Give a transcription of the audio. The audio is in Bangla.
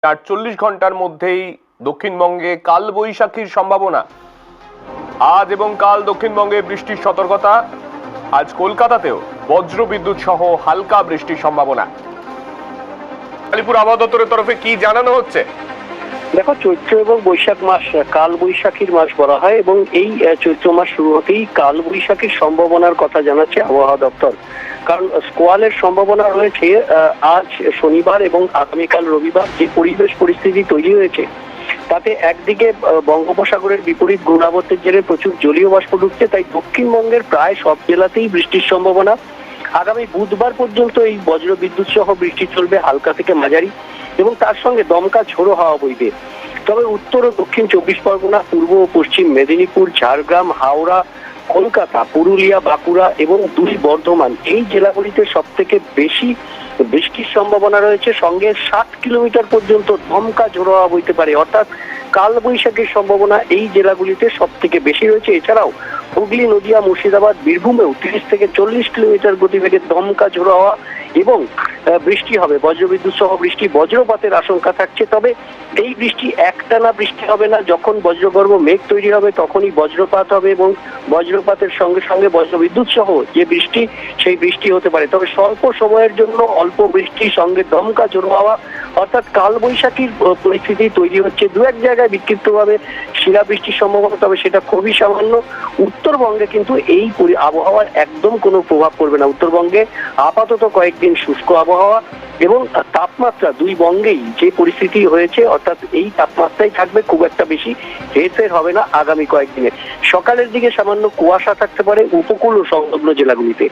৪ ঘন্টার মধ্যেই দক্ষিণবঙ্গে কালবৈশাখীর সম্ভাবনা। আজ এবং কাল দক্ষিণবঙ্গে বৃষ্টির সতর্কতা। আজ কলকাতাতেও বজ্রবিদ্যুৎ সহ হালকা বৃষ্টির সম্ভাবনা। আলিপুর আবহাওয়া দপ্তরের তরফে কি জানানো হচ্ছে? দেখো, চৈত্র এবং বৈশাখ মাস কাল বৈশাখীর মাস বলা হয় এবং এই চৈত্র মাস শুরু হতেই কাল বৈশাখীর সম্ভাবনার কথা জানাচ্ছে আবহাওয়া দপ্তর। কারণ স্কোয়ালের সম্ভাবনা রয়েছে আজ শনিবার এবং আগামীকাল রবিবার। যে পরিবেশ পরিস্থিতি তৈরি হয়েছে তাতে একদিকে বঙ্গোপসাগরের বিপরীত ঘূর্ণাবর্তের জেরে প্রচুর জলীয় বাষ্প ঢুকছে, তাই দক্ষিণবঙ্গের প্রায় সব জেলাতেই বৃষ্টির সম্ভাবনা। আগামী বুধবার পর্যন্ত এই বজ্র বিদ্যুৎ সহ বৃষ্টি চলবে, হালকা থেকে মাঝারি, এবং তার সঙ্গে দমকা ঝোড়ো হাওয়া বইবে। তবে উত্তর ও দক্ষিণ 24 পরগনা, পূর্ব ও পশ্চিম মেদিনীপুর, ঝাড়গ্রাম, হাওড়া, কলকাতা, পুরুলিয়া, বাঁকুড়া এবং 2 বর্ধমান, এই জেলাগুলিতে সব থেকে বেশি বৃষ্টির সম্ভাবনা রয়েছে। সঙ্গে 60 কিলোমিটার পর্যন্ত দমকা ঝোড়ো হাওয়া বইতে পারে, অর্থাৎ কাল বৈশাখীর সম্ভাবনা এই জেলাগুলিতে সব থেকে বেশি রয়েছে। এছাড়াও হুগলি, নদিয়া, মুর্শিদাবাদ, বীরভূমেও 30 থেকে 40 কিলোমিটার গতিবেগে দমকা ঝোড়ো হাওয়া এবং বৃষ্টি হবে। বজ্রবিদ্যুৎ সহ বৃষ্টি, বজ্রপাতের আশঙ্কা থাকছে। তবে এই বৃষ্টি একটানা বৃষ্টি হবে না। যখন বজ্রগর্ভ মেঘ তৈরি হবে তখনই বজ্রপাত হবে এবং বজ্রপাতের সঙ্গে সঙ্গে বজ্রবিদ্যুৎ সহ যে বৃষ্টি, সেই বৃষ্টি হতে পারে। তবে স্বল্প সময়ের জন্য অল্প বৃষ্টির সঙ্গে দমকা ঝোড়ো হাওয়া, অর্থাৎ কাল বৈশাখীর পরিস্থিতি তৈরি হচ্ছে। 2-1 জায়গায় বিক্ষিপ্তভাবে শিলাবৃষ্টির সম্ভাবনা, তবে সেটা খুবই সামান্য। উত্তরবঙ্গে কিন্তু এই আবহাওয়ার একদম কোনো প্রভাব পড়বে না। উত্তরবঙ্গে আপাতত কয়েকদিন শুষ্ক আবহাওয়া এবং তাপমাত্রা 2 বঙ্গেই যে পরিস্থিতি হয়েছে, অর্থাৎ এই তাপমাত্রাই থাকবে, খুব একটা বেশি হেরফের হবে না আগামী কয়েকদিনে। সকালের দিকে সামান্য কুয়াশা থাকতে পারে উপকূল ও সংলগ্ন জেলাগুলিতে।